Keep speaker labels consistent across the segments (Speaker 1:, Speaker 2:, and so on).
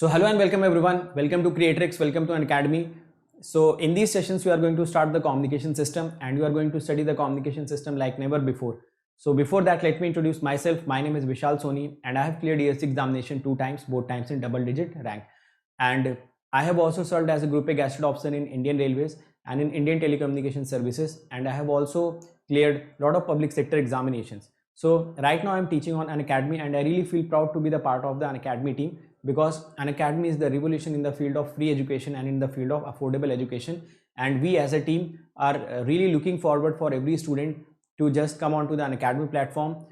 Speaker 1: So hello and welcome everyone. Welcome to Creatrix. Welcome to Unacademy. So in these sessions, we are going to start the communication system and you are going to study the communication system like never before. So before that, let me introduce myself. My name is Vishal Soni and I have cleared ESC examination 2 times, both times in double digit rank. And I have also served as a Group A Gazetted Officer in Indian Railways and in Indian Telecommunication Services. And I have also cleared a lot of public sector examinations. So right now I'm teaching on Unacademy and I really feel proud to be the part of the Unacademy team, because Unacademy is the revolution in the field of free education and in the field of affordable education, and we as a team are really looking forward for every student to just come onto the Unacademy platform.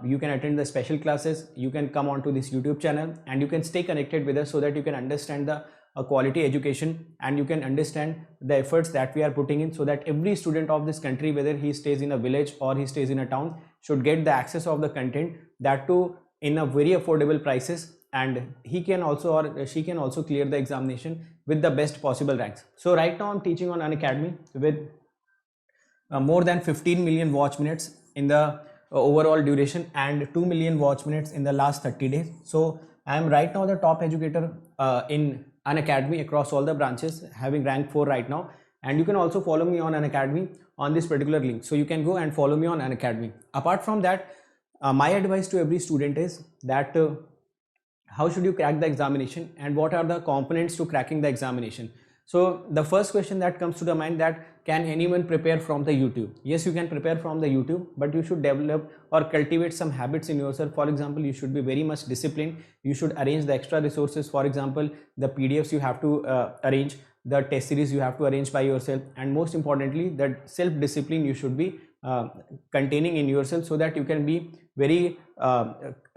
Speaker 1: You can attend the special classes, you can come onto this YouTube channel and you can stay connected with us so that you can understand the quality education and you can understand the efforts that we are putting in, so that every student of this country, whether he stays in a village or he stays in a town, should get the access of the content, that too in a very affordable prices, and he can also or she can also clear the examination with the best possible ranks. So right now I'm teaching on Unacademy with more than 15 million watch minutes in the overall duration and 2 million watch minutes in the last 30 days. So I am right now the top educator in Unacademy across all the branches, having rank 4 right now. And you can also follow me on Unacademy on this particular link. So you can go and follow me on Unacademy. Apart from that, my advice to every student is that how should you crack the examination and what are the components to cracking the examination. So the first question that comes to the mind, that can anyone prepare from the YouTube? Yes, you can prepare from the YouTube, but you should develop or cultivate some habits in yourself. For example, you should be very much disciplined. You should arrange the extra resources. For example, the PDFs you have to arrange, the test series you have to arrange by yourself, and most importantly, that self-discipline you should be containing in yourself, so that you can be very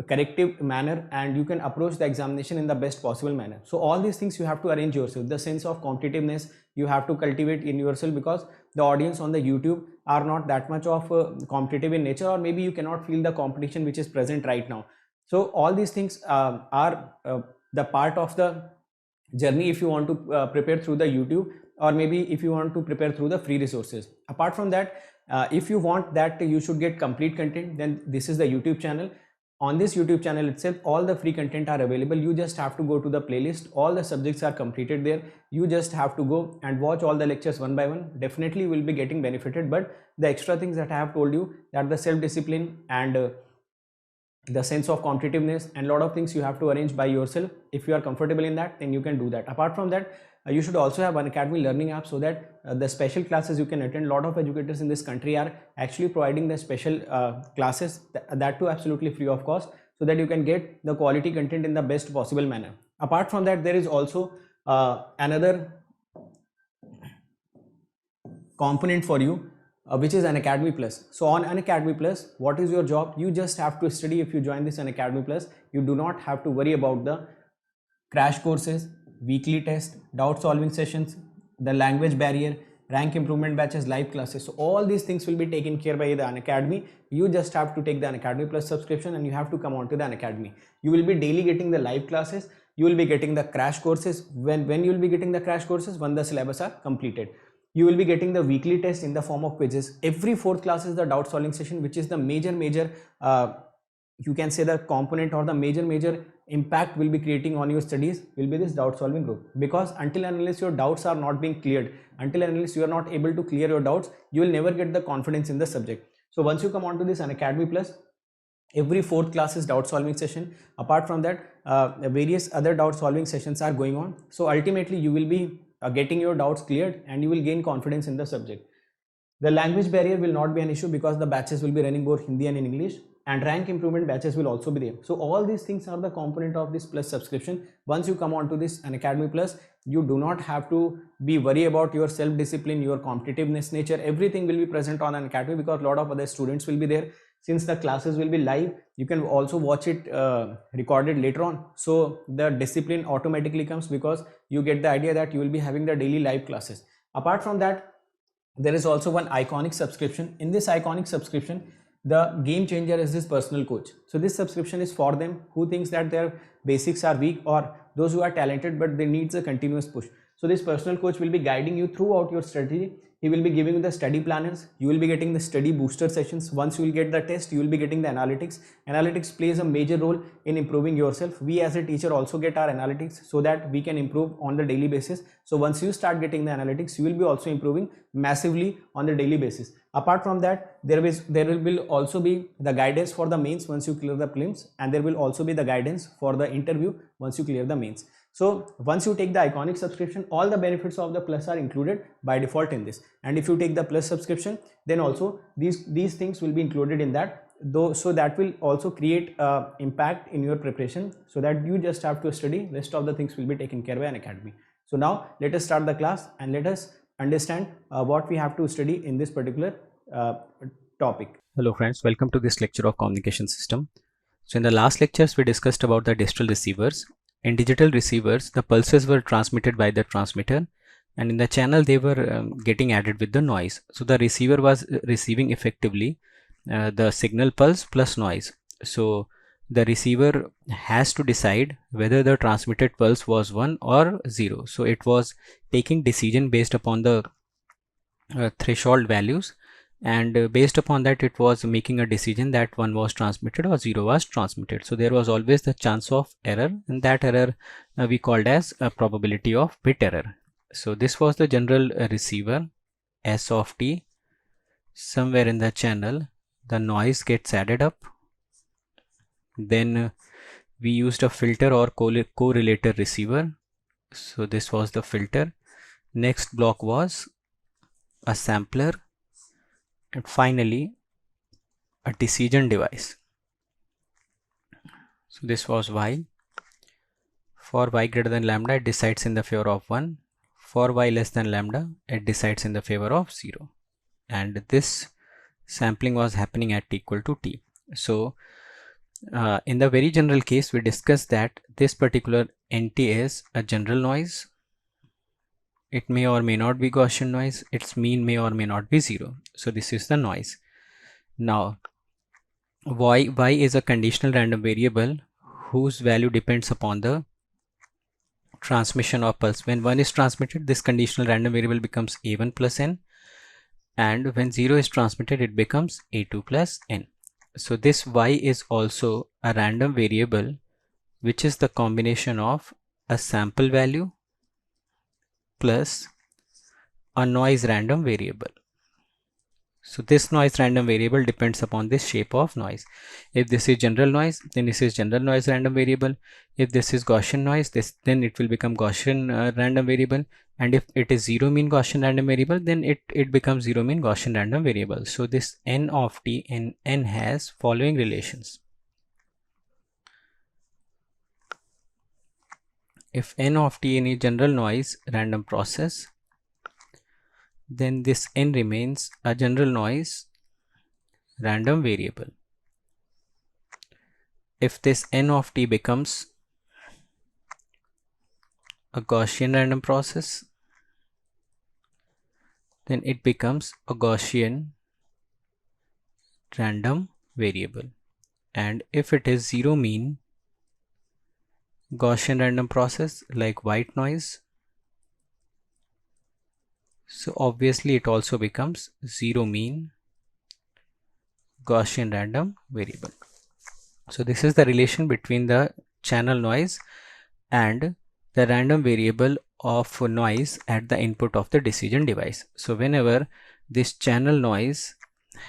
Speaker 1: corrective manner and you can approach the examination in the best possible manner. So all these things you have to arrange yourself. The sense of competitiveness you have to cultivate in yourself, because the audience on the YouTube are not that much of competitive in nature, or maybe you cannot feel the competition which is present right now. So all these things are the part of the journey if you want to prepare through the YouTube, or maybe if you want to prepare through the free resources. Apart from that, if you want that you should get complete content, then this is the YouTube channel. On this YouTube channel itself, all the free content are available. You just have to go to the playlist. All the subjects are completed there. You just have to go and watch all the lectures one by one. Definitely will be getting benefited. But the extra things that I have told you, that the self-discipline and the sense of competitiveness and a lot of things you have to arrange by yourself. If you are comfortable in that, then you can do that. Apart from that, you should also have Unacademy learning app, so that the special classes you can attend. A lot of educators in this country are actually providing the special classes, that too absolutely free of cost, so that you can get the quality content in the best possible manner. Apart from that, there is also another component for you, which is Unacademy Plus. So on Unacademy Plus, what is your job? You just have to study. If you join this Unacademy Plus, you do not have to worry about the crash courses, weekly test, doubt solving sessions, the language barrier, rank improvement batches, live classes. So all these things will be taken care by the Unacademy. You just have to take the Unacademy Plus subscription and you have to come on to the Unacademy. You will be daily getting the live classes. You will be getting the crash courses. When you will be getting the crash courses? When the syllabus are completed. You will be getting the weekly test in the form of quizzes. Every fourth class is the doubt solving session, which is the major you can say the component or the major impact will be creating on your studies will be this doubt solving group. Because until and unless your doubts are not being cleared, until and unless you are not able to clear your doubts, you will never get the confidence in the subject. So once you come on to this Unacademy Plus, every fourth class is doubt solving session. Apart from that, various other doubt solving sessions are going on. So ultimately you will be getting your doubts cleared and you will gain confidence in the subject. The language barrier will not be an issue, because the batches will be running both Hindi and in English, and rank improvement batches will also be there. So all these things are the component of this Plus subscription. Once you come on to this Unacademy Plus, you do not have to be worried about your self-discipline, your competitiveness nature. Everything will be present on Unacademy, because a lot of other students will be there. Since the classes will be live, you can also watch it recorded later on. So the discipline automatically comes, because you get the idea that you will be having the daily live classes. Apart from that, there is also one iconic subscription. In this iconic subscription, the game changer is this personal coach. So this subscription is for them who thinks that their basics are weak, or those who are talented but they needs a continuous push. So this personal coach will be guiding you throughout your strategy. He will be giving you the study planners. You will be getting the study booster sessions. Once you will get the test, you will be getting the analytics. Analytics plays a major role in improving yourself. We as a teacher also get our analytics so that we can improve on the daily basis. So once you start getting the analytics, you will be also improving massively on the daily basis. Apart from that, there will also be the guidance for the mains once you clear the prelims, and there will also be the guidance for the interview once you clear the mains. So once you take the Iconic subscription, all the benefits of the Plus are included by default in this. And if you take the Plus subscription, then also these things will be included in that, though, so that will also create impact in your preparation, so that you just have to study. Rest of the things will be taken care by Unacademy. So now let us start the class and let us understand what we have to study in this particular topic.
Speaker 2: Hello friends, welcome to this lecture of communication system. So in the last lectures we discussed about the digital receivers. In digital receivers, the pulses were transmitted by the transmitter, and in the channel they were getting added with the noise. So the receiver was receiving effectively the signal pulse plus noise. So the receiver has to decide whether the transmitted pulse was 1 or 0. So it was taking decision based upon the threshold values, and based upon that it was making a decision that 1 was transmitted or 0 was transmitted. So there was always the chance of error, and that error we called as a probability of bit error. So this was the general receiver S of t. Somewhere in the channel the noise gets added up, then we used a filter or correlator receiver. So this was the filter. Next block was a sampler, and finally a decision device. So this was y. For y greater than lambda, it decides in the favor of 1. For y less than lambda, it decides in the favor of 0. And this sampling was happening at t equal to t. So in the very general case, we discussed that this particular NT is a general noise. It may or may not be Gaussian noise. Its mean may or may not be 0. So this is the noise. Now y is a conditional random variable whose value depends upon the transmission of pulse. When 1 is transmitted, this conditional random variable becomes a1 plus n, and when 0 is transmitted, it becomes a2 plus n. So this y is also a random variable which is the combination of a sample value plus a noise random variable. So this noise random variable depends upon this shape of noise. If this is general noise, then this is general noise random variable. If this is Gaussian noise, then it will become Gaussian random variable. And if it is zero mean Gaussian random variable, then it becomes zero mean Gaussian random variable. So this n of t and n has following relations. If n of t is general noise random process, then this n remains a general noise random variable. If this n of t becomes a Gaussian random process, then it becomes a Gaussian random variable. And if it is zero mean Gaussian random process like white noise, so obviously it also becomes zero mean Gaussian random variable. So this is the relation between the channel noise and the random variable of noise at the input of the decision device. So whenever this channel noise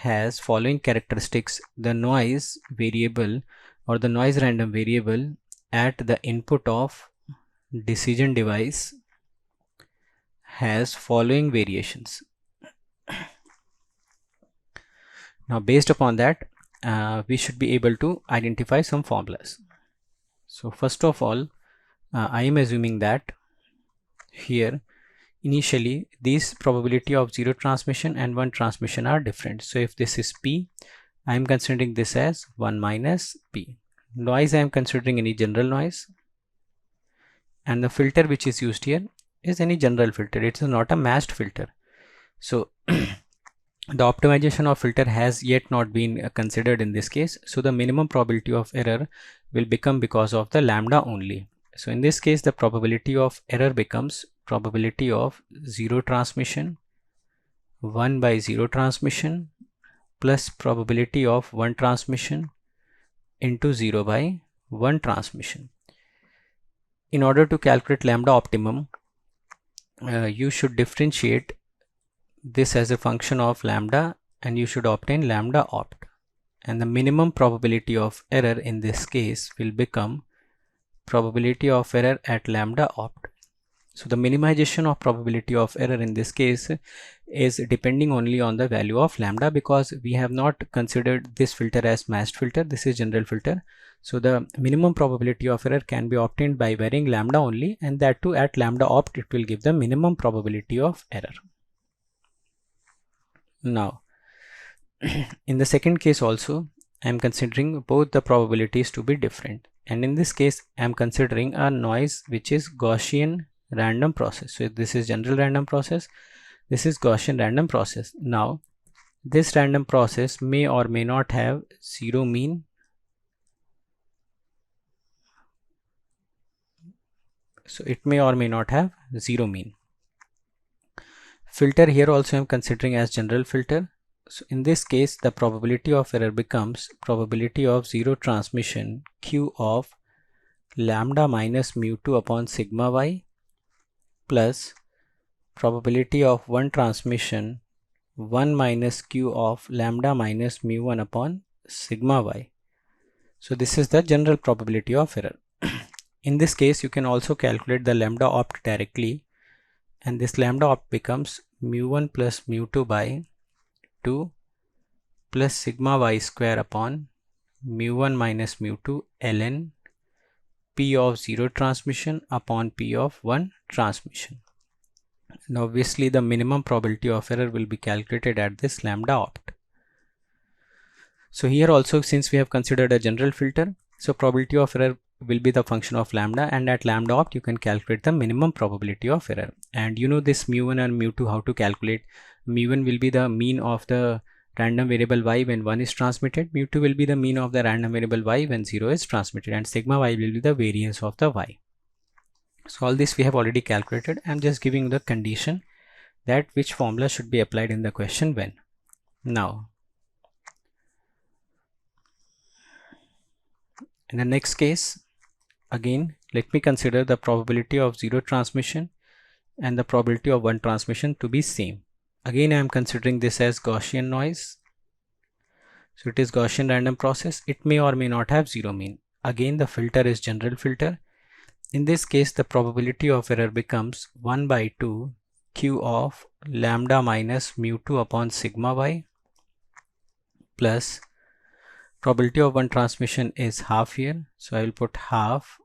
Speaker 2: has following characteristics, the noise variable or the noise random variable at the input of decision device has following variations. Now based upon that, we should be able to identify some formulas. So first of all, I am assuming that here initially these probability of 0 transmission and 1 transmission are different. So if this is p, I am considering this as 1 minus p. Noise I am considering any general noise, and the filter which is used here is any general filter. It is not a matched filter. So the optimization of filter has yet not been considered in this case. So the minimum probability of error will become because of the lambda only. So in this case, the probability of error becomes probability of 0 transmission 1 by 0 transmission plus probability of 1 transmission into 0 by 1 transmission. In order to calculate lambda optimum, you should differentiate this as a function of lambda and you should obtain lambda opt. And the minimum probability of error in this case will become probability of error at lambda opt. So the minimization of probability of error in this case is depending only on the value of lambda, because we have not considered this filter as matched filter. This is general filter. So the minimum probability of error can be obtained by varying lambda only, and that too at lambda opt it will give the minimum probability of error. Now in the second case also I am considering both the probabilities to be different, and in this case I am considering a noise which is Gaussian random process. So this is general random process, this is Gaussian random process. Now this random process may or may not have zero mean. So it may or may not have zero mean. Filter here also I am considering as general filter. So in this case the probability of error becomes probability of 0 transmission q of lambda minus mu2 upon sigma y plus probability of 1 transmission 1 minus q of lambda minus mu1 upon sigma y. So this is the general probability of error. In this case you can also calculate the lambda opt directly, and this lambda opt becomes mu1 plus mu2 by 2 plus sigma y square upon mu1 minus mu2 ln p of 0 transmission upon p of 1 transmission. Now obviously the minimum probability of error will be calculated at this lambda opt. So here also, since we have considered a general filter, so probability of error will be the function of lambda, and at lambda opt you can calculate the minimum probability of error. And you know this mu1 and mu2 how to calculate. Mu1 will be the mean of the random variable y when 1 is transmitted, mu2 will be the mean of the random variable y when 0 is transmitted, and sigma y will be the variance of the y. So all this we have already calculated. I am just giving the condition that which formula should be applied in the question when. Now in the next case, again let me consider the probability of 0 transmission and the probability of 1 transmission to be same. Again I am considering this as Gaussian noise. So it is Gaussian random process. It may or may not have zero mean. Again the filter is general filter. In this case the probability of error becomes 1 by 2 q of lambda minus mu2 upon sigma y plus probability of 1 transmission is half here. So I will put half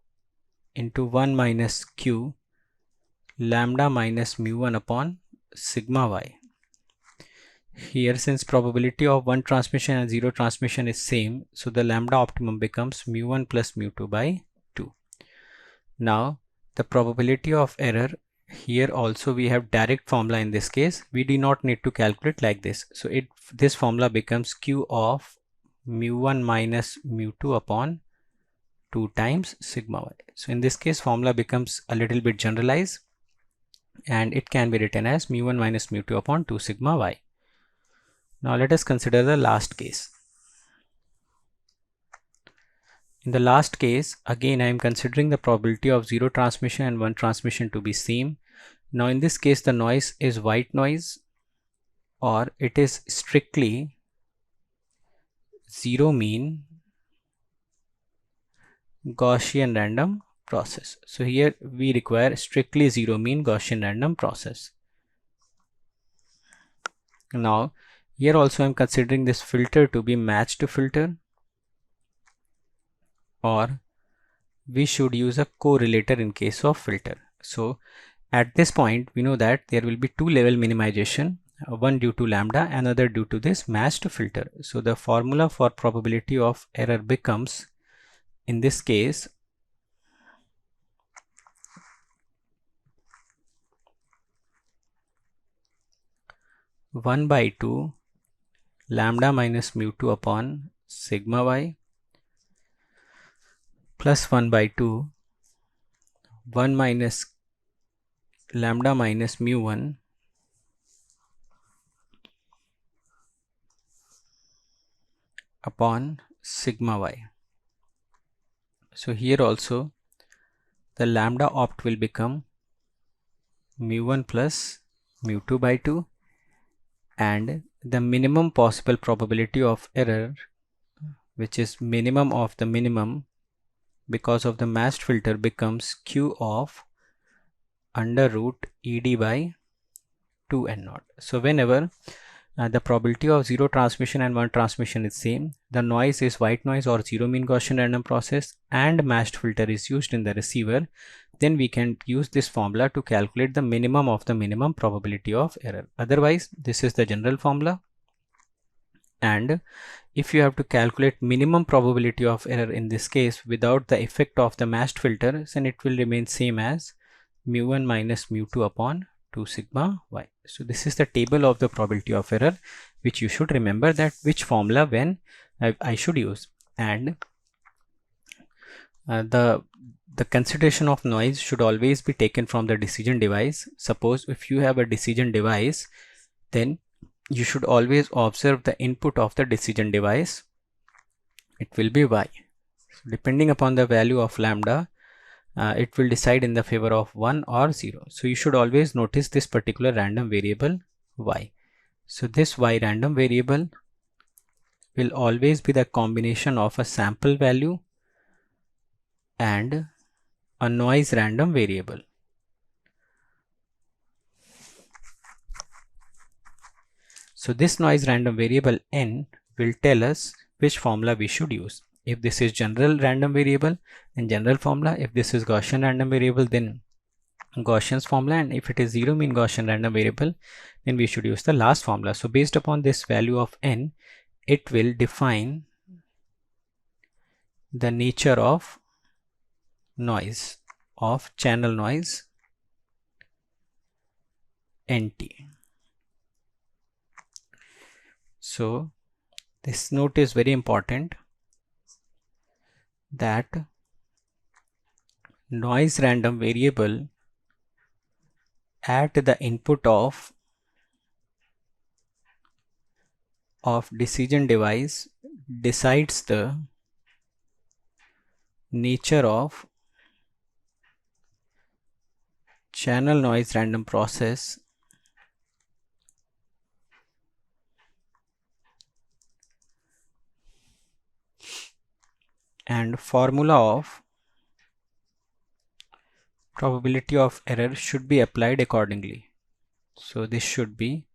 Speaker 2: into 1 minus q lambda minus mu1 upon sigma y. Here since probability of 1 transmission and 0 transmission is same, so the lambda optimum becomes mu1 plus mu2 by 2. Now the probability of error, here also we have direct formula. In this case we do not need to calculate like this. So this formula becomes q of mu1 minus mu2 upon 2 times sigma y. So in this case formula becomes a little bit generalized, and it can be written as mu1 minus mu2 upon 2 sigma y. Now let us consider the last case. In the last case, again I am considering the probability of 0 transmission and 1 transmission to be same. Now in this case the noise is white noise, or it is strictly zero mean Gaussian random process. So here we require strictly zero mean Gaussian random process. Now here also I am considering this filter to be matched filter, or we should use a correlator in case of filter. So at this point we know that there will be two level minimization, one due to lambda, another due to this matched filter. So the formula for probability of error becomes, in this case, one by 2 lambda minus mu2 upon sigma y plus 1 by 2 1 minus lambda minus mu1 upon sigma y. So here also the lambda opt will become mu1 plus mu2 by 2, and the minimum possible probability of error, which is minimum of the minimum because of the matched filter, becomes q of under root ed by 2 n naught. So whenever the probability of 0 transmission and 1 transmission is same, the noise is white noise or zero mean Gaussian random process, and matched filter is used in the receiver, then we can use this formula to calculate the minimum of the minimum probability of error. Otherwise, this is the general formula, and if you have to calculate minimum probability of error in this case without the effect of the matched filter, then it will remain same as mu1 minus mu2 upon 2 sigma y. So this is the table of the probability of error, which you should remember that which formula when I should use. And the consideration of noise should always be taken from the decision device. Suppose if you have a decision device, then you should always observe the input of the decision device. It will be y. So depending upon the value of lambda, it will decide in the favor of 1 or 0. So you should always notice this particular random variable y. So this y random variable will always be the combination of a sample value and a noise random variable. So this noise random variable n will tell us which formula we should use. If this is general random variable, then general formula. If this is Gaussian random variable, then Gaussian's formula. And if it is zero mean Gaussian random variable, then we should use the last formula. So based upon this value of n, it will define the nature of noise, of channel noise nt. So this note is very important, that noise random variable at the input of decision device decides the nature of channel noise random process and formula of probability of error should be applied accordingly. So this should be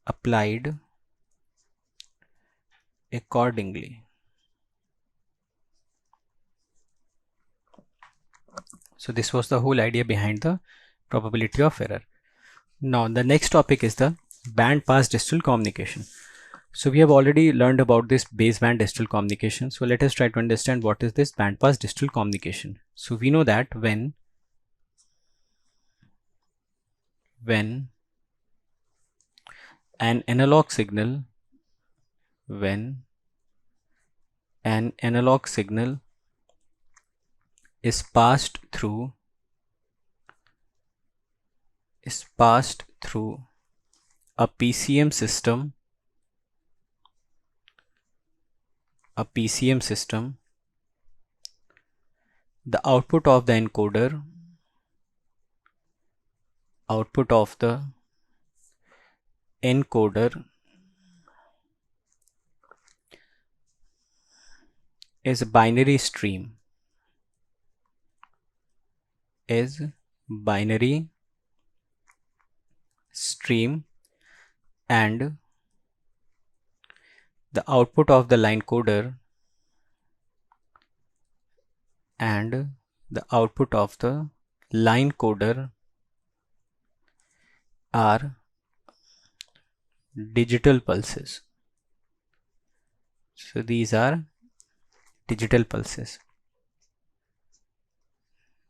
Speaker 2: applied accordingly. So this was the whole idea behind the probability of error. Now the next topic is the band pass digital communication. So we have already learned about this baseband digital communication. So let us try to understand what is this band pass digital communication. So we know that when an analog signal is passed through a PCM system, the output of the encoder, is a binary stream, and the output of the line coder and the output of the line coder are digital pulses. So these are digital pulses.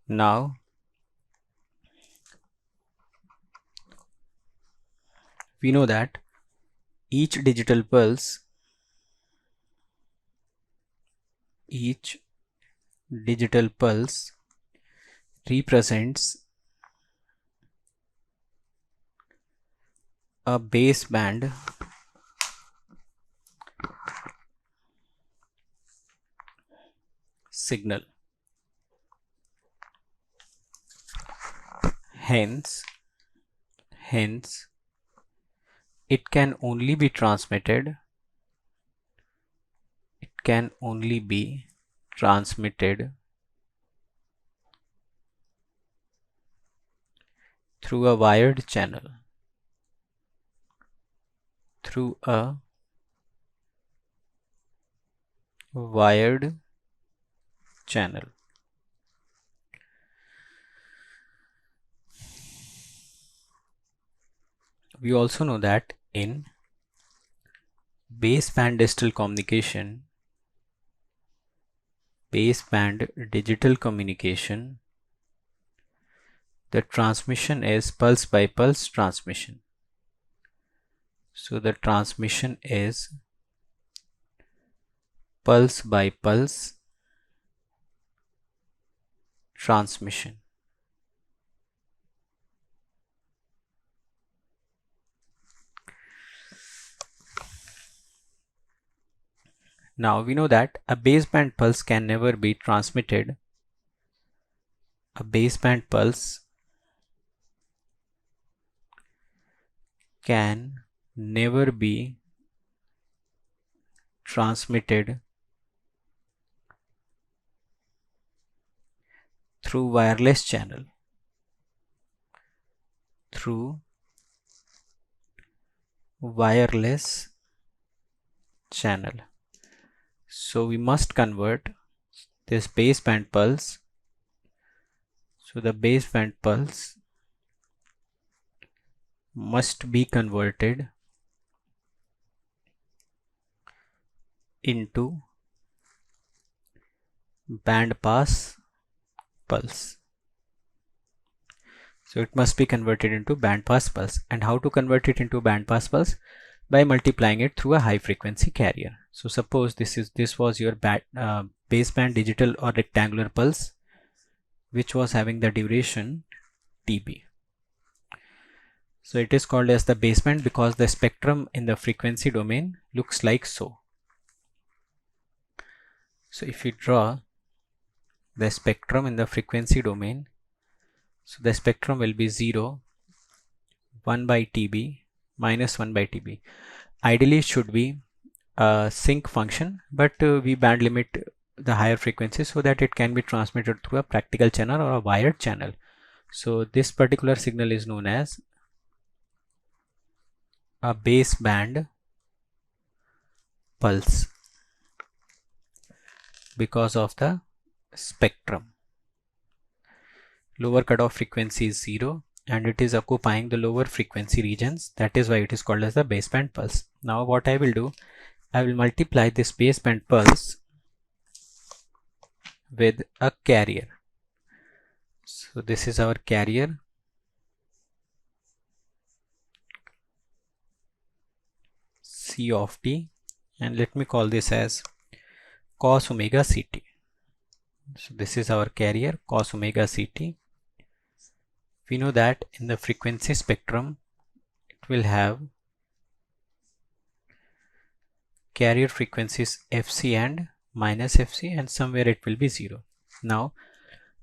Speaker 2: Now we know that each digital pulse represents a baseband signal. Hence, it can only be transmitted through a wired channel. We also know that in baseband digital communication, the transmission is pulse by pulse transmission. So the transmission is pulse by pulse transmission. Now we know that a baseband pulse can never be transmitted. A baseband pulse can never be transmitted through wireless channel. So we must convert this baseband pulse. So the baseband pulse must be converted into band pass pulse. So it must be converted into band pass pulse. And how to convert it into band pass pulse? By multiplying it through a high frequency carrier. So suppose this was your baseband digital or rectangular pulse, which was having the duration dB. So it is called as the baseband because the spectrum in the frequency domain looks like so. So if you draw the spectrum in the frequency domain, so the spectrum will be 0, 1 by TB, minus 1 by TB. Ideally it should be a sync function, but we band limit the higher frequency so that it can be transmitted through a practical channel or a wired channel. So this particular signal is known as a baseband pulse because of the spectrum. Lower cutoff frequency is 0 and it is occupying the lower frequency regions. That is why it is called as the baseband pulse. Now what I will do, I will multiply this baseband pulse with a carrier. So this is our carrier. C of t, and let me call this as cos omega ct. So this is our carrier, cos omega ct. We know that in the frequency spectrum it will have carrier frequencies fc and minus fc, and somewhere it will be 0. Now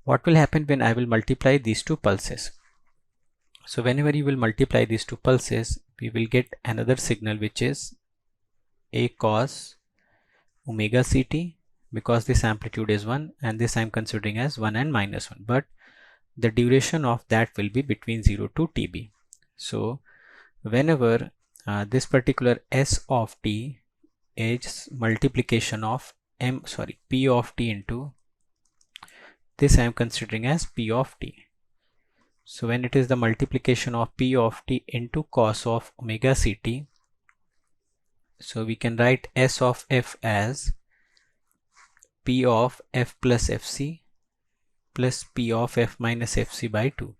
Speaker 2: what will happen when I will multiply these two pulses? So whenever you will multiply these two pulses, we will get another signal which is a cos omega ct, because this amplitude is 1 and this I am considering as 1 and minus 1, but the duration of that will be between 0 to TB. So whenever this particular S of t is multiplication of P of t into this, I am considering as P of t. So when it is the multiplication of P of t into cos of omega ct, so we can write S of f as P of f plus fc plus P of f minus fc by 2.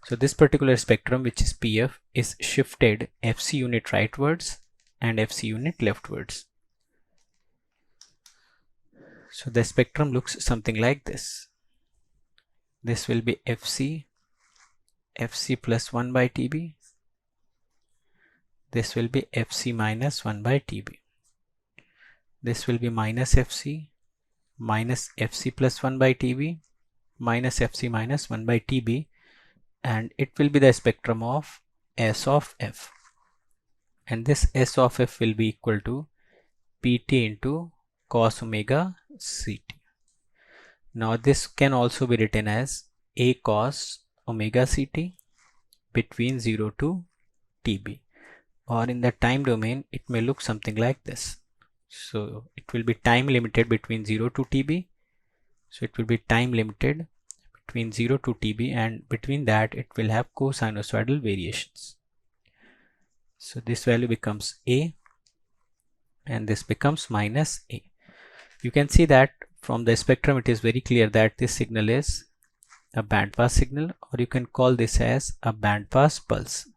Speaker 2: So this particular spectrum, which is PF, is shifted fc unit rightwards and fc unit leftwards. So the spectrum looks something like this. This will be FC plus 1 by TB. This will be FC minus 1 by TB. This will be minus FC plus 1 by TB minus FC minus 1 by TB, and it will be the spectrum of S of F, and this S of F will be equal to PT into cos omega CT. Now this can also be written as A cos omega CT between 0 to TB, or in the time domain it may look something like this. So it will be time limited between 0 to TB. So it will be time limited between 0 to TB, and between that it will have cosinusoidal variations. So this value becomes A and this becomes minus A. You can see that from the spectrum it is very clear that this signal is a band pass signal, or you can call this as a band pass pulse.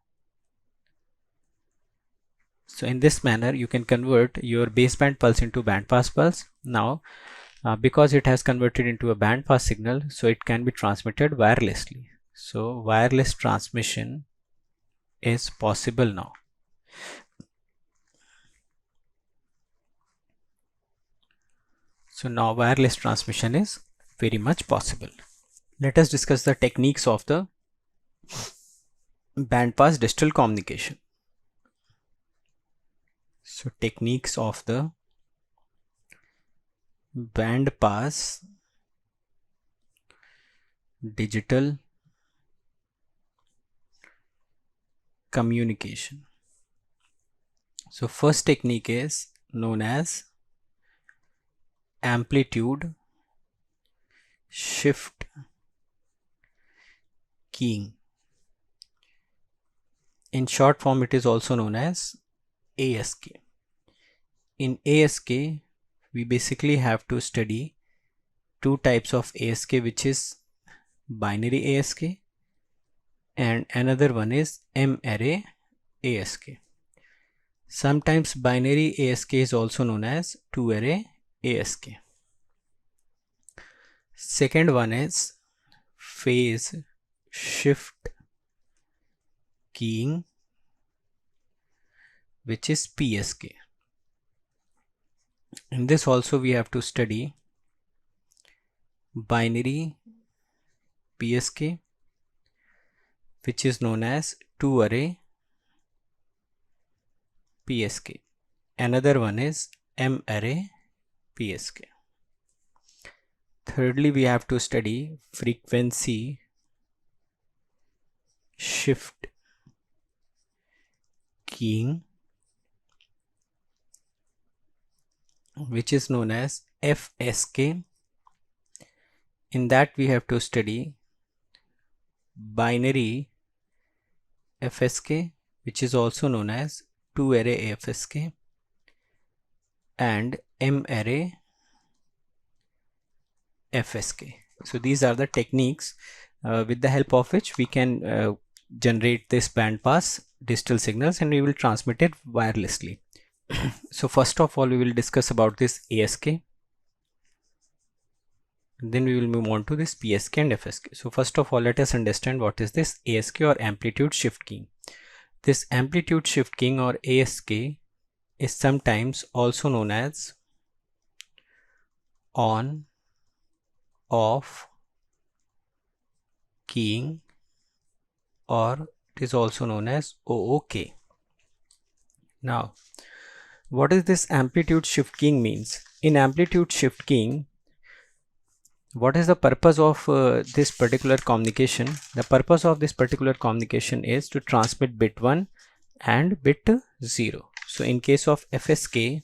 Speaker 2: So in this manner you can convert your baseband pulse into band pass pulse. Now because it has converted into a band pass signal, so it can be transmitted wirelessly. So wireless transmission is possible now. So now wireless transmission is very much possible. Let us discuss the techniques of the band pass digital communication. So techniques of the band pass digital communication. So first technique is known as amplitude shift keying. In short form it is also known as ASK. In ASK we basically have to study two types of ASK, which is binary ASK and another one is M-array ASK. Sometimes binary ASK is also known as 2-array ASK. Second one is phase shift keying, which is PSK. In this also we have to study binary PSK, which is known as 2-array PSK. Another one is M-array PSK. Thirdly, we have to study frequency shift keying, which is known as FSK. In that we have to study binary FSK, which is also known as 2-array FSK, and M-array FSK. So these are the techniques with the help of which we can generate this band pass digital signals, and we will transmit it wirelessly. So first of all we will discuss about this ASK, then we will move on to this PSK and FSK. So first of all let us understand what is this ASK or amplitude shift keying. This amplitude shift keying or ASK is sometimes also known as on off keying, or it is also known as OOK. Now what is this amplitude shift keying means? In amplitude shift keying, what is the purpose of this particular communication? The purpose of this particular communication is to transmit bit 1 and bit 0. So in case of FSK,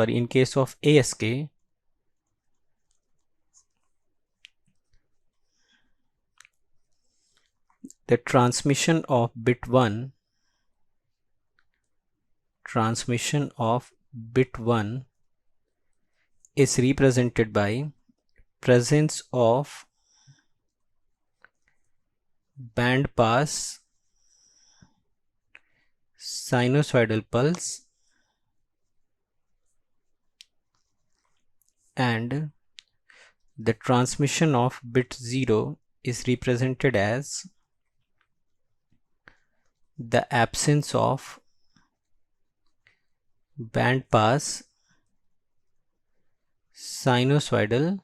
Speaker 2: in case of ASK, the transmission of bit 1 is represented by presence of band pass sinusoidal pulse and the transmission of bit 0 is represented as the absence of band pass sinusoidal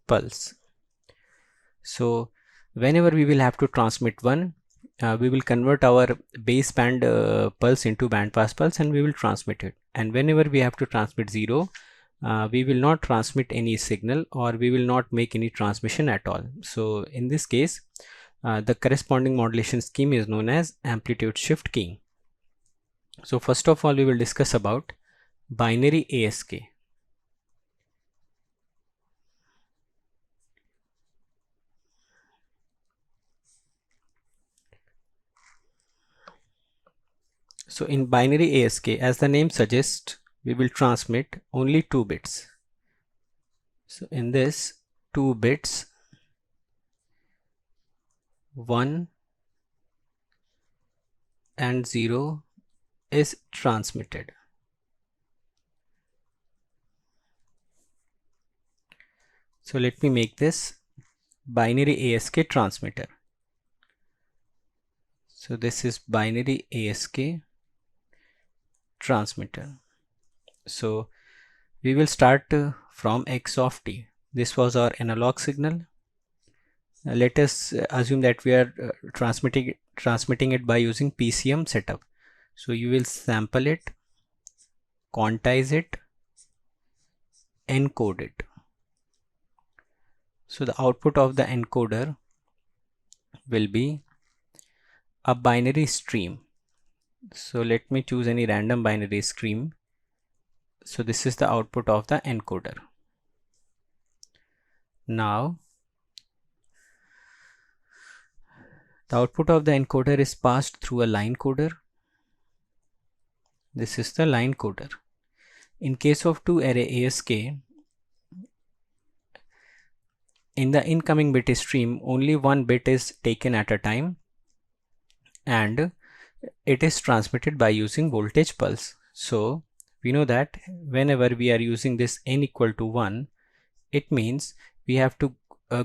Speaker 2: pulse. So whenever we will have to transmit one, we will convert our baseband pulse into band pass pulse and we will transmit it. And whenever we have to transmit 0, we will not transmit any signal, or we will not make any transmission at all. So in this case, the corresponding modulation scheme is known as amplitude shift keying. So first of all, we will discuss about binary ASK. So in binary ASK, as the name suggests, we will transmit only 2 bits. So in this 2 bits, 1 and 0 is transmitted. So let me make this binary ASK transmitter. So this is binary ASK transmitter. So we will start from x of t. This was our analog signal. Let us assume that we are transmitting it by using PCM setup. So you will sample it, quantize it, encode it. So the output of the encoder will be a binary stream. So let me choose any random binary stream. So this is the output of the encoder. Now the output of the encoder is passed through a line coder. This is the line coder. In case of 2-array ASK, in the incoming bit stream, only 1 bit is taken at a time, and it is transmitted by using voltage pulse. So we know that whenever we are using this n equal to 1, it means we have to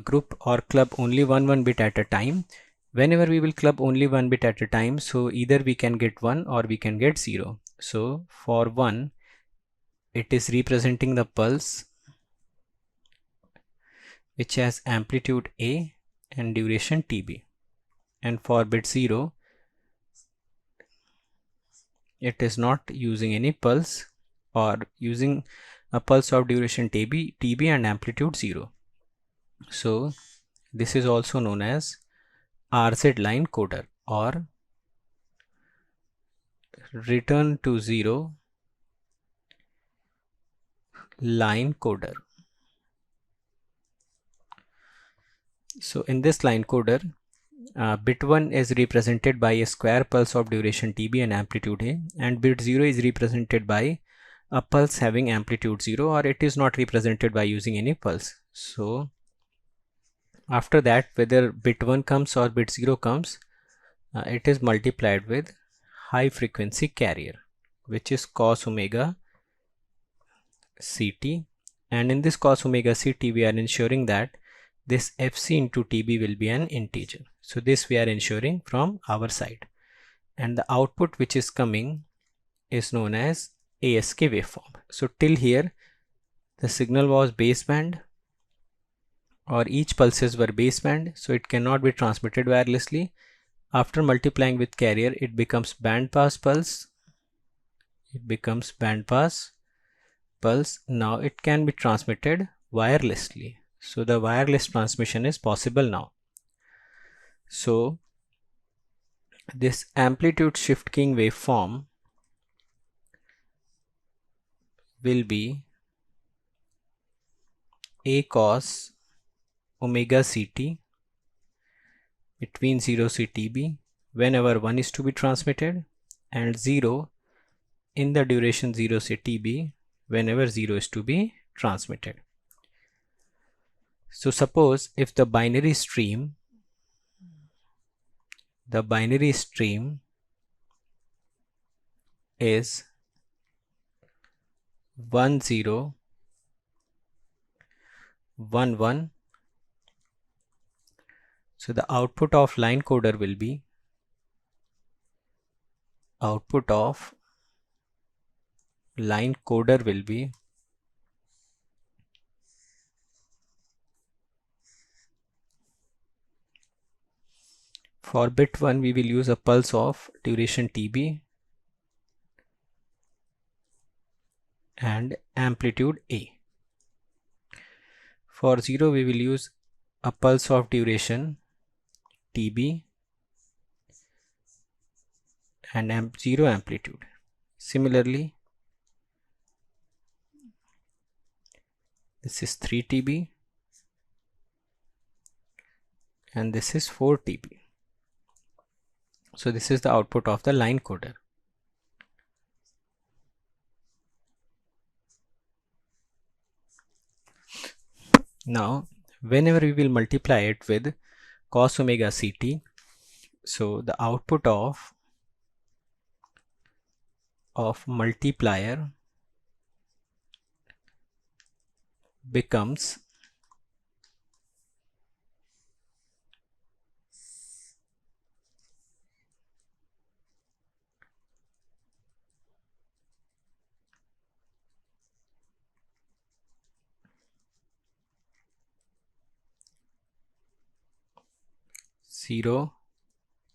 Speaker 2: group or club only one bit at a time. Whenever we will club only 1 bit at a time, so either we can get 1 or we can get 0. So for 1, it is representing the pulse which has amplitude A and duration TB. And for bit 0, it is not using any pulse, or using a pulse of duration TB and amplitude 0. So this is also known as RZ line coder, or return to 0 line coder. So in this line coder, bit 1 is represented by a square pulse of duration TB and amplitude A, and bit 0 is represented by a pulse having amplitude 0, or it is not represented by using any pulse. So after that, whether bit 1 comes or bit 0 comes, it is multiplied with high frequency carrier, which is cos omega CT. And in this cos omega CT, we are ensuring that this FC into TB will be an integer. So this we are ensuring from our side. And the output which is coming is known as ASK waveform. So till here, the signal was baseband, or each pulses were baseband, so it cannot be transmitted wirelessly. After multiplying with carrier, it becomes band pass pulse. It becomes band pass pulse. Now it can be transmitted wirelessly. So the wireless transmission is possible now. So this amplitude shift keying waveform will be A cos omega CT between 0 CTB whenever 1 is to be transmitted, and 0 in the duration 0 CTB whenever 0 is to be transmitted. So suppose if the binary stream is 1 0 1 1. So the output of line coder will be for bit 1 we will use a pulse of duration TB and amplitude A. For 0 we will use a pulse of duration TB and 0 amplitude. Similarly, this is 3 TB and this is 4 TB. So this is the output of the line coder. Now, whenever we will multiply it with cos omega ct, so the output of multiplier becomes zero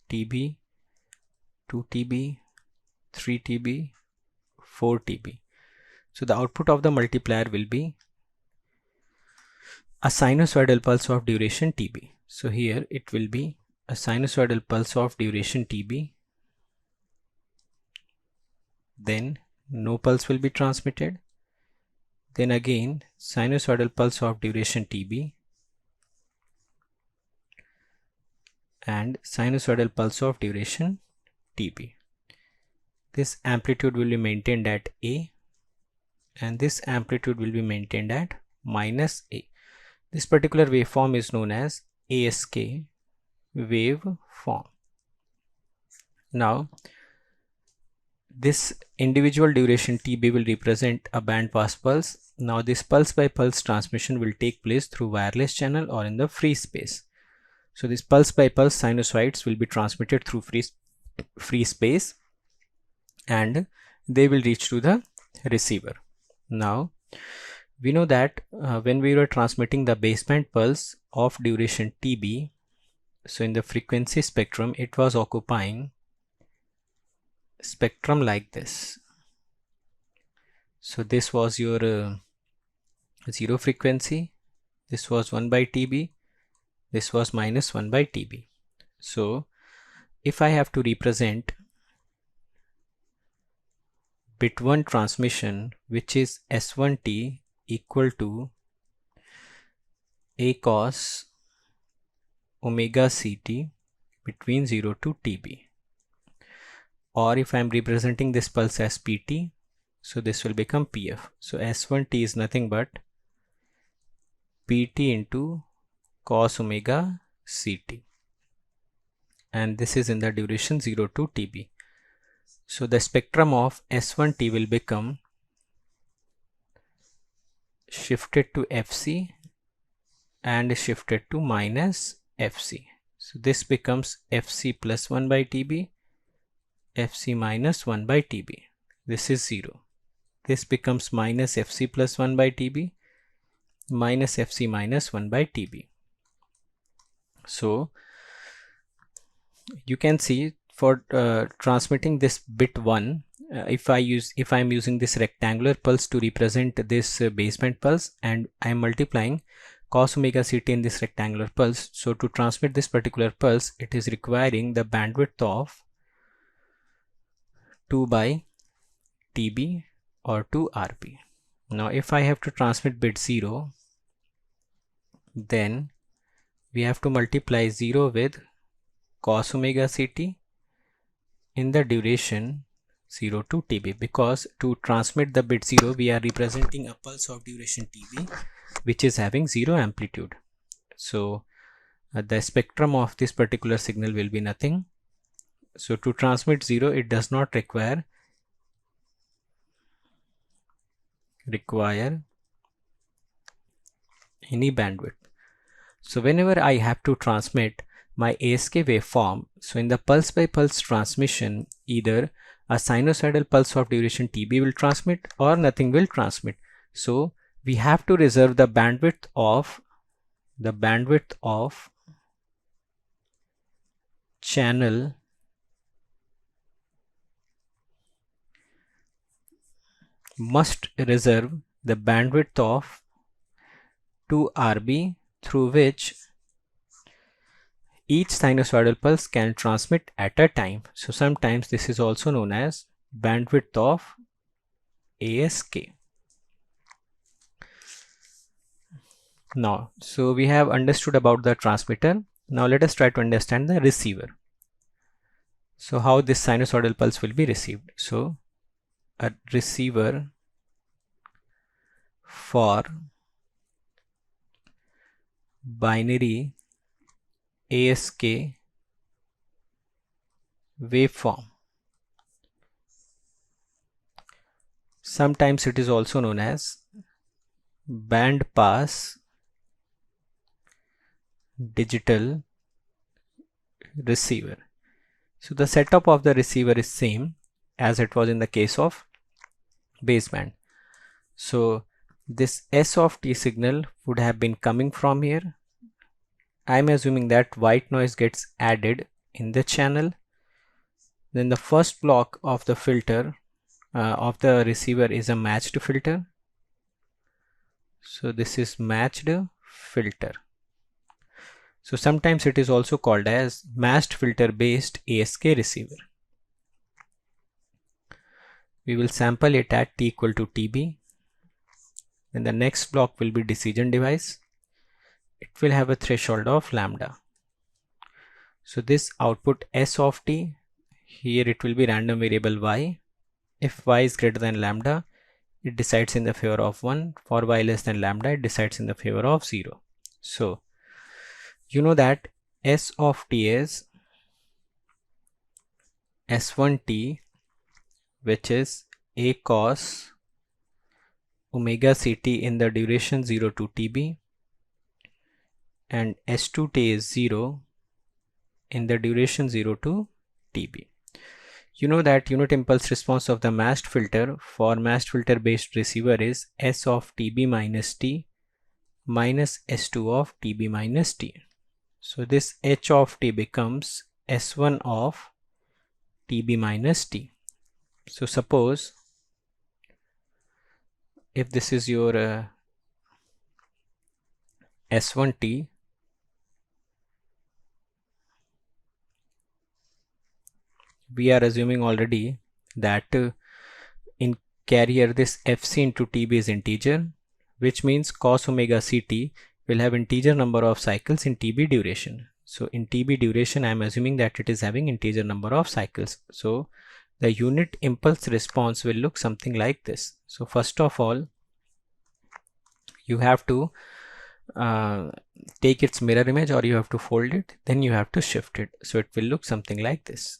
Speaker 2: TB, 2 TB, 3 TB, 4 TB. So the output of the multiplier will be a sinusoidal pulse of duration TB. So here it will be a sinusoidal pulse of duration TB, then no pulse will be transmitted, then again sinusoidal pulse of duration TB and sinusoidal pulse of duration TB. This amplitude will be maintained at A and this amplitude will be maintained at minus A. This particular waveform is known as ASK waveform. Now, this individual duration TB will represent a band pass pulse. Now, this pulse by pulse transmission will take place through wireless channel or in the free space. So, this pulse by pulse sinusoids will be transmitted through free space and they will reach to the receiver. Now, we know that when we were transmitting the baseband pulse of duration TB, so in the frequency spectrum, it was occupying spectrum like this. So this was your 0 frequency, this was 1 by TB, this was minus 1 by TB. So if I have to represent bit 1 transmission, which is S1T equal to A cos omega ct between 0 to TB, or if I am representing this pulse as PT, so this will become PF. So S1T is nothing but PT into cos omega ct, and this is in the duration 0 to TB. So the spectrum of S1T will become shifted to FC and shifted to minus FC. So this becomes FC plus 1 by TB, FC minus 1 by TB. This is 0. This becomes minus FC plus 1 by TB, minus FC minus 1 by TB. So you can see for transmitting this bit 1, if I am using this rectangular pulse to represent this baseband pulse, and I am multiplying cos omega ct in this rectangular pulse, so to transmit this particular pulse, it is requiring the bandwidth of 2 by TB or 2 RB. Now if I have to transmit bit 0, then we have to multiply 0 with cos omega ct in the duration 0 to TB, because to transmit the bit 0 we are representing a pulse of duration TB which is having 0 amplitude. So the spectrum of this particular signal will be nothing. So to transmit 0, it does not require any bandwidth. So whenever I have to transmit my ASK waveform, so in the pulse by pulse transmission, either a sinusoidal pulse of duration TB will transmit or nothing will transmit. So we have to reserve the bandwidth of channel must reserve the bandwidth of 2 RB through which each sinusoidal pulse can transmit at a time. So sometimes this is also known as bandwidth of ASK. Now, so we have understood about the transmitter. Now let us try to understand the receiver. So how this sinusoidal pulse will be received. So a receiver for binary ASK waveform. Sometimes it is also known as band pass digital receiver. So the setup of the receiver is same as it was in the case of baseband. So this S of T signal would have been coming from here. I'm assuming that white noise gets added in the channel. Then the first block of the filter of the receiver is a matched filter. So this is matched filter. So sometimes it is also called as matched filter based ASK receiver. We will sample it at T equal to TB. Then the next block will be decision device. It will have a threshold of lambda. So this output S of T, here it will be random variable y. If y is greater than lambda, it decides in the favor of 1. For y less than lambda, it decides in the favor of 0. So you know that S of T is S1T, which is A cos omega ct in the duration 0 to TB, and S2T is 0 in the duration 0 to TB. You know that unit impulse response of the matched filter for matched filter based receiver is S of TB minus T minus S2 of TB minus T. So this H of T becomes S1 of TB minus T. So suppose if this is your S1T, we are assuming already that in carrier this Fc into TB is integer, which means cos omega Ct will have integer number of cycles in TB duration. So in TB duration, I am assuming that it is having integer number of cycles. So the unit impulse response will look something like this. So first of all, you have to take its mirror image, or you have to fold it, then you have to shift it. So it will look something like this.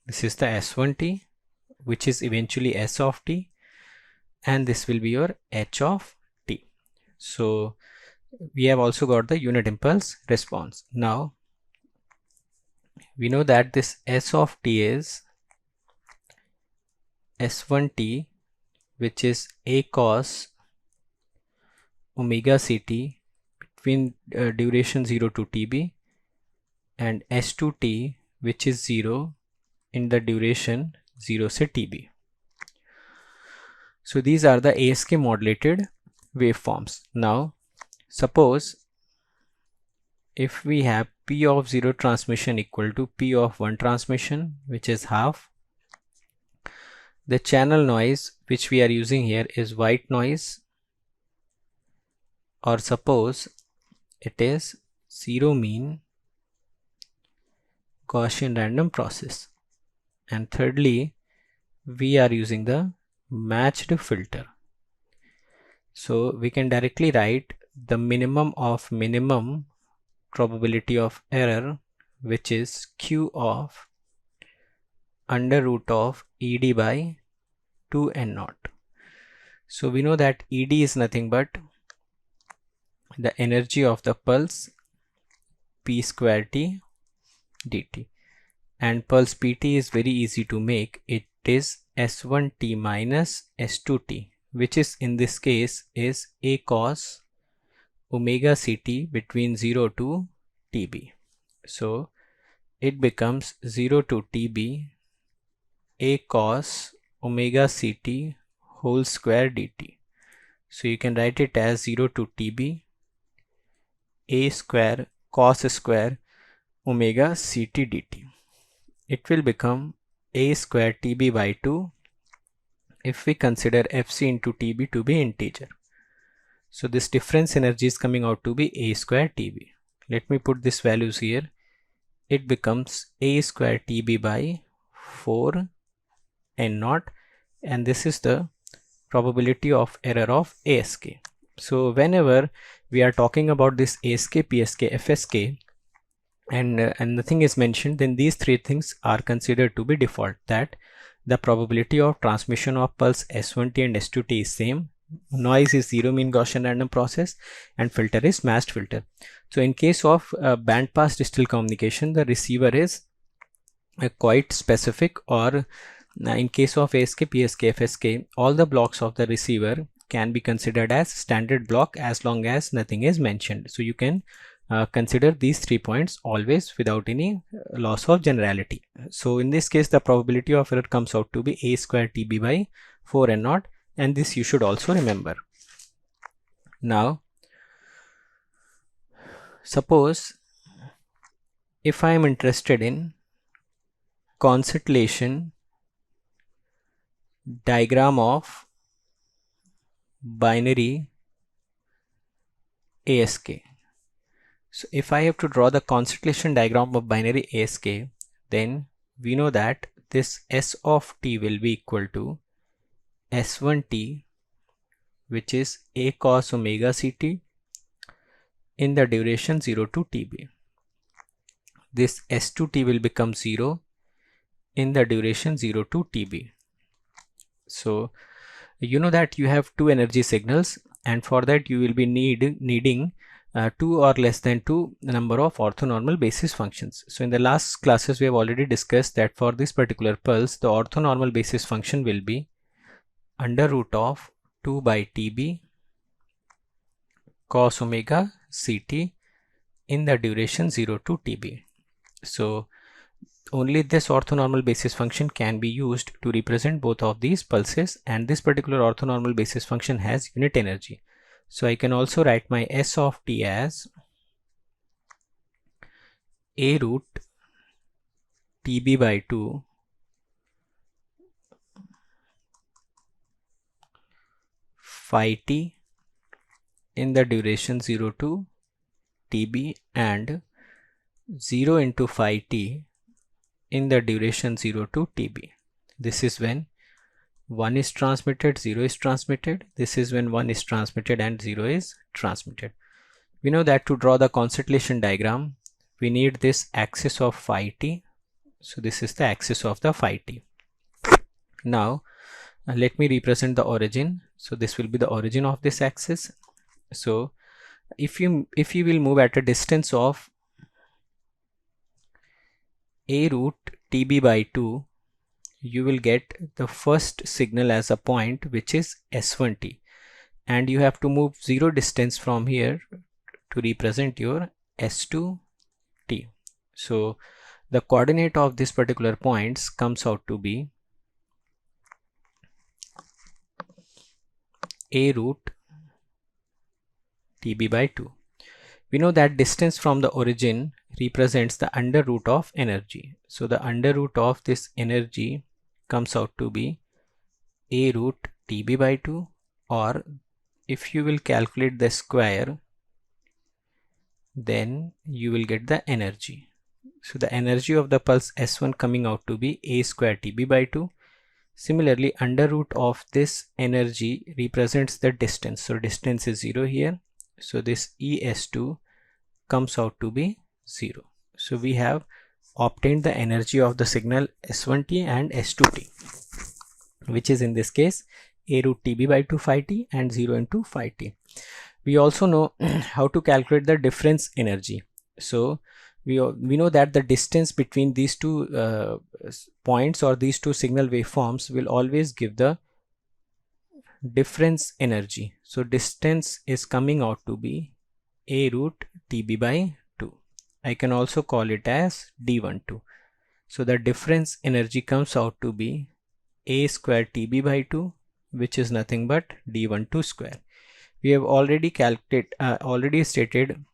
Speaker 2: This is the S1T, which is eventually S of T, and this will be your H of T. So we have also got the unit impulse response. Now we know that this S of T is S1T, which is A cos omega Ct between duration 0 to TB, and S2T, which is 0 in the duration 0 se TB. So these are the ASK modulated waveforms. Now suppose if we have P of 0 transmission equal to P of 1 transmission, which is half, the channel noise which we are using here is white noise, or suppose it is zero mean Gaussian random process, and thirdly we are using the matched filter. So we can directly write the minimum of minimum probability of error, which is Q of under root of ED by 2N0. So we know that ED is nothing but the energy of the pulse P square T dt, and pulse PT is very easy to make. It is S1T minus S2T, which is in this case is A cos omega Ct between 0 to Tb. So it becomes 0 to Tb A cos omega Ct whole square dt. So you can write it as 0 to Tb A square cos square omega Ct dt. It will become A square Tb by 2 if we consider Fc into Tb to be integer. So this difference energy is coming out to be A square Tb. Let me put these values here. It becomes A square Tb by 4 n naught, and this is the probability of error of ASK. So whenever we are talking about this ASK, PSK, FSK, and nothing is mentioned, then these three things are considered to be default, that the probability of transmission of pulse S1T and S2T is same, noise is zero mean Gaussian random process, and filter is matched filter. So in case of band pass digital communication, the receiver is quite specific, or in case of ASK, PSK, FSK, all the blocks of the receiver can be considered as standard block as long as nothing is mentioned. So you can consider these 3 points always without any loss of generality. So in this case, the probability of error comes out to be A square Tb by 4 n naught, and this you should also remember. Now suppose if I am interested in concentration diagram of binary ASK. So if I have to draw the concentration diagram of binary ASK, then we know that this S of t will be equal to S1t, which is A cos omega Ct in the duration 0 to Tb. This S2t will become 0 in the duration 0 to Tb. So you know that you have two energy signals, and for that you will be needing 2 or less than 2 number of orthonormal basis functions. So in the last classes we have already discussed that for this particular pulse, the orthonormal basis function will be under root of 2 by Tb cos omega Ct in the duration 0 to Tb. So only this orthonormal basis function can be used to represent both of these pulses, and this particular orthonormal basis function has unit energy. So I can also write my S of t as A root Tb by 2 phi t in the duration 0 to Tb and 0 into phi t in the duration 0 to Tb. This is when 1 is transmitted, 0 is transmitted. This is when 1 is transmitted and 0 is transmitted. We know that to draw the concentration diagram, we need this axis of phi t. So this is the axis of the phi t. Now let me represent the origin. So this will be the origin of this axis. So if you will move at a distance of A root Tb by 2, you will get the first signal as a point which is S1t, and you have to move 0 distance from here to represent your S2t. So the coordinate of this particular points comes out to be A root Tb by 2. We know that distance from the origin represents the under root of energy. So the under root of this energy comes out to be A root Tb by 2, or if you will calculate the square, then you will get the energy. So the energy of the pulse S1 coming out to be A square Tb by 2. Similarly, under root of this energy represents the distance. So distance is 0 here. So this ES2 comes out to be 0. So we have obtained the energy of the signal S1t and S2t, which is in this case a root TB by 2 phi t and 0 into phi t. We also know how to calculate the difference energy. So we know that the distance between these two points or these two signal waveforms will always give the difference energy. So distance is coming out to be a root TB by 2. I can also call it as D12. So the difference energy comes out to be a square TB by 2, which is nothing but D12 square. We have already stated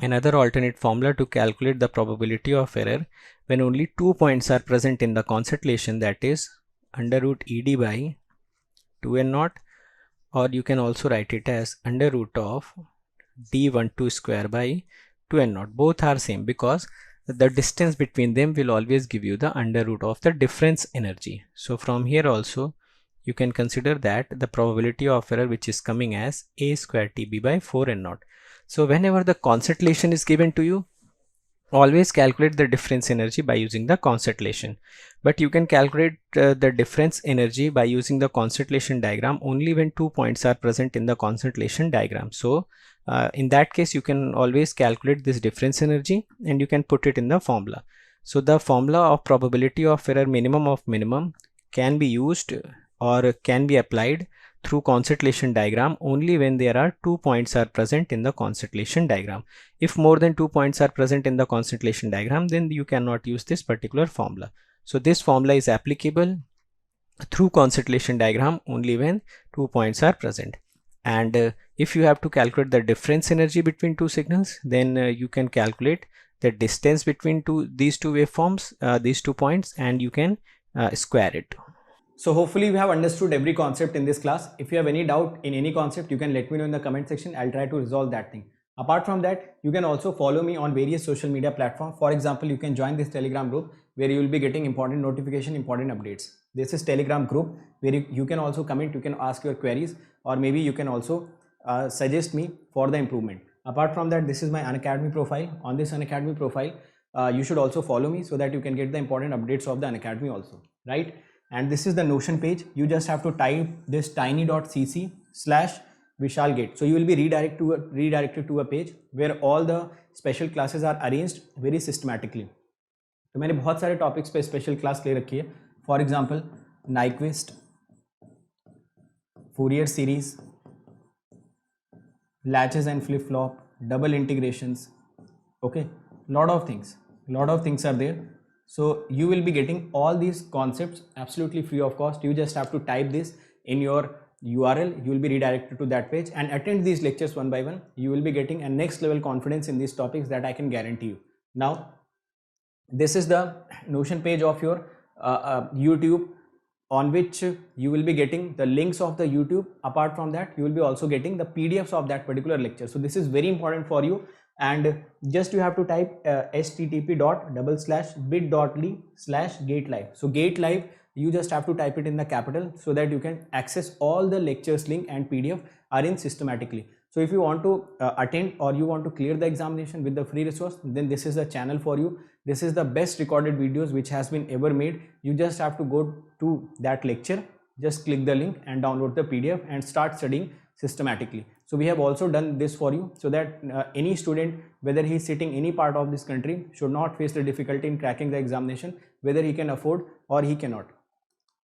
Speaker 2: another alternate formula to calculate the probability of error when only 2 points are present in the concentration, that is under root ED by 2n0, or you can also write it as under root of D12 square by 2n0. Both are same because the distance between them will always give you the under root of the difference energy. So from here also you can consider that the probability of error which is coming as a square TB by 4n0. So whenever the concentration is given to you, always calculate the difference energy by using the concentration. But you can calculate the difference energy by using the concentration diagram only when 2 points are present in the concentration diagram. So in that case you can always calculate this difference energy and you can put it in the formula. So the formula of probability of error minimum of minimum can be used or can be applied through concentration diagram only when there are 2 points are present in the concentration diagram. If more than 2 points are present in the concentration diagram, then you cannot use this particular formula. So this formula is applicable through concentration diagram only when 2 points are present. And if you have to calculate the difference energy between two signals, then you can calculate the distance between these two waveforms, these 2 points, and you can square it.
Speaker 1: So hopefully we have understood every concept in this class. If you have any doubt in any concept, you can let me know in the comment section. I'll try to resolve that thing. Apart from that, you can also follow me on various social media platforms. For example, you can join this Telegram group where you will be getting important notification, important updates. This is Telegram group where you can also comment, you can ask your queries, or maybe you can also suggest me for the improvement. Apart from that, this is my Unacademy profile. On this Unacademy profile, you should also follow me so that you can get the important updates of the Unacademy also, right? And this is the Notion page. You just have to type this tiny.cc/VishalGate. So you will be redirected to a page where all the special classes are arranged very systematically. तो मैंने बहुत सारे topics पे special class ले रखी है. For example Nyquist, Fourier series, latches and flip flop, double integrations, okay, lot of things are there. So you will be getting all these concepts absolutely free of cost. You just have to type this in your URL. You will be redirected to that page and attend these lectures one by one. You will be getting a next level confidence in these topics that I can guarantee you. Now this is the Notion page of your YouTube, on which you will be getting the links of the YouTube. Apart from that, you will be also getting the PDFs of that particular lecture. So this is very important for you, and just you have to type http://bit.ly/gatelive. So gatelive, you just have to type it in the capital so that you can access all the lectures link and PDF arranged systematically. So if you want to attend or you want to clear the examination with the free resource, then this is the channel for you. This is the best recorded videos which has been ever made. You just have to go to that lecture, just click the link and download the PDF and start studying systematically. So we have also done this for you so that any student, whether he is sitting any part of this country, should not face the difficulty in cracking the examination, whether he can afford or he cannot.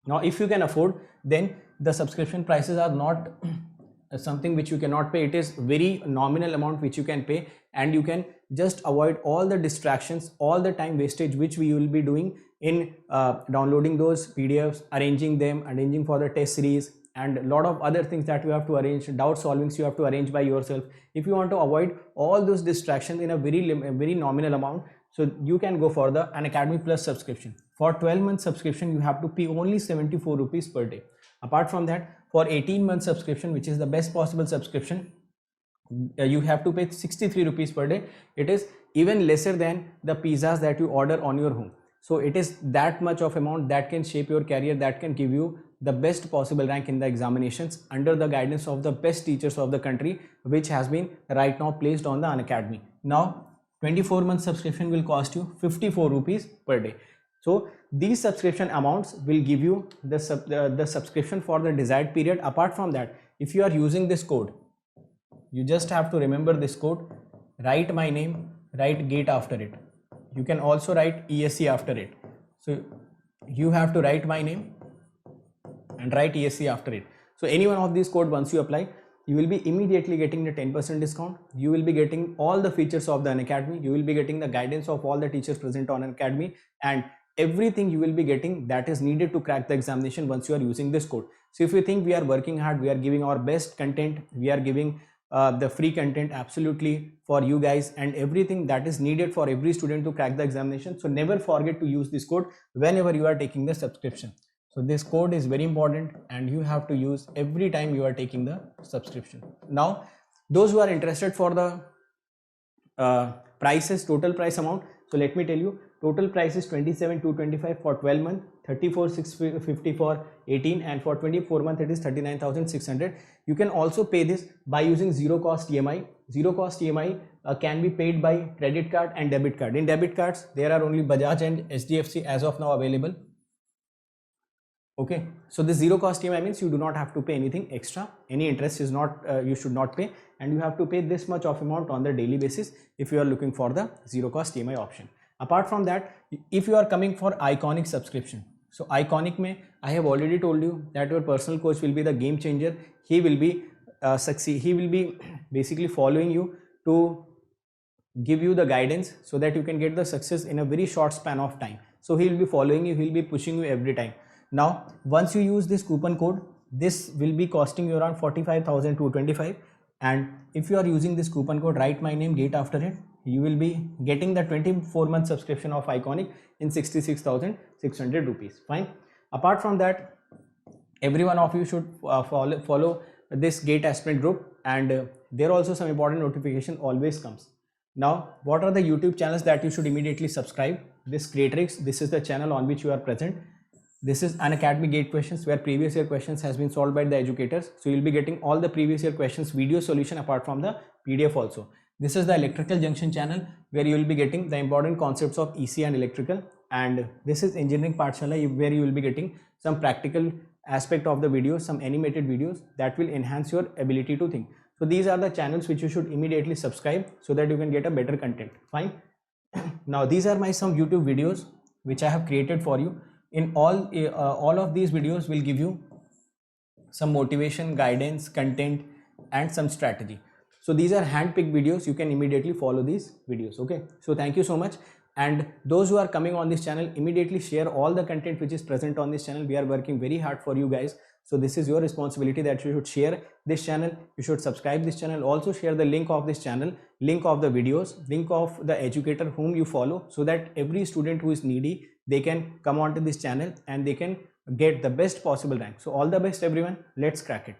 Speaker 1: Now if you can afford, then the subscription prices are not something which you cannot pay. It is very nominal amount which you can pay, and you can just avoid all the distractions, all the time wastage which we will be doing in downloading those PDFs, arranging them, arranging for the test series, and a lot of other things that you have to arrange, doubt solvings you have to arrange by yourself. If you want to avoid all those distractions in a very nominal amount, so you can go for the Unacademy Plus subscription. For 12-month subscription, you have to pay only 74 rupees per day. Apart from that, for 18-month subscription, which is the best possible subscription, you have to pay 63 rupees per day. It is even lesser than the pizzas that you order on your home. So it is that much of amount that can shape your career, that can give you the best possible rank in the examinations under the guidance of the best teachers of the country, which has been right now placed on the Unacademy. Now 24-month subscription will cost you 54 rupees per day. So these subscription amounts will give you the subscription for the desired period. Apart from that, if you are using this code, you just have to remember this code, write my name, write gate after it. You can also write ESC after it. So you have to write my name and write ESC after it. So any one of these code, once you apply, you will be immediately getting the 10% discount. You will be getting all the features of the Unacademy. You will be getting the guidance of all the teachers present on Unacademy, and everything you will be getting that is needed to crack the examination once you are using this code. So if you think we are working hard, we are giving our best content, we are giving the free content absolutely for you guys, and everything that is needed for every student to crack the examination. So never forget to use this code whenever you are taking the subscription. So this code is very important and you have to use every time you are taking the subscription. Now, those who are interested for the prices, total price amount. So let me tell you, total price is 27,225 for 12 months, 34,650 for 18, and for 24 months it is 39,600. You can also pay this by using zero cost EMI. Zero cost EMI can be paid by credit card and debit card. In debit cards, there are only Bajaj and HDFC as of now available. Okay, so the zero cost EMI means you do not have to pay anything extra. Any interest is not, you should not pay, and you have to pay this much of amount on the daily basis if you are looking for the zero cost EMI option. Apart from that, if you are coming for Iconic subscription, so Iconic mein, I have already told you that your personal coach will be the game changer. He will be he will be basically following you to give you the guidance so that you can get the success in a very short span of time. So he will be following you, he will be pushing you every time. Now, once you use this coupon code, this will be costing you around 45,225, and if you are using this coupon code, write my name, gate after it, you will be getting the 24-month subscription of Iconic in 66,600 rupees. Fine. Apart from that, every one of you should follow this GATE aspirant group, and there also some important notification always comes. Now, what are the YouTube channels that you should immediately subscribe? This Creatrix, this is the channel on which you are present. This is Unacademy GATE questions, where previous year questions has been solved by the educators. So you'll be getting all the previous year questions video solution apart from the PDF also. This is the Electrical Junction channel, where you will be getting the important concepts of EC and electrical. And this is Engineering Pathshala, where you will be getting some practical aspect of the videos, some animated videos that will enhance your ability to think. So these are the channels which you should immediately subscribe so that you can get a better content. Fine. Now these are my some YouTube videos which I have created for you. In all of these videos will give you some motivation, guidance, content, and some strategy. So these are hand-picked videos. You can immediately follow these videos. Okay. So thank you so much. And those who are coming on this channel, immediately share all the content which is present on this channel. We are working very hard for you guys. So this is your responsibility that you should share this channel. You should subscribe this channel. Also share the link of this channel, link of the videos, link of the educator whom you follow, so that every student who is needy, they can come onto this channel and they can get the best possible rank. So all the best everyone. Let's crack it.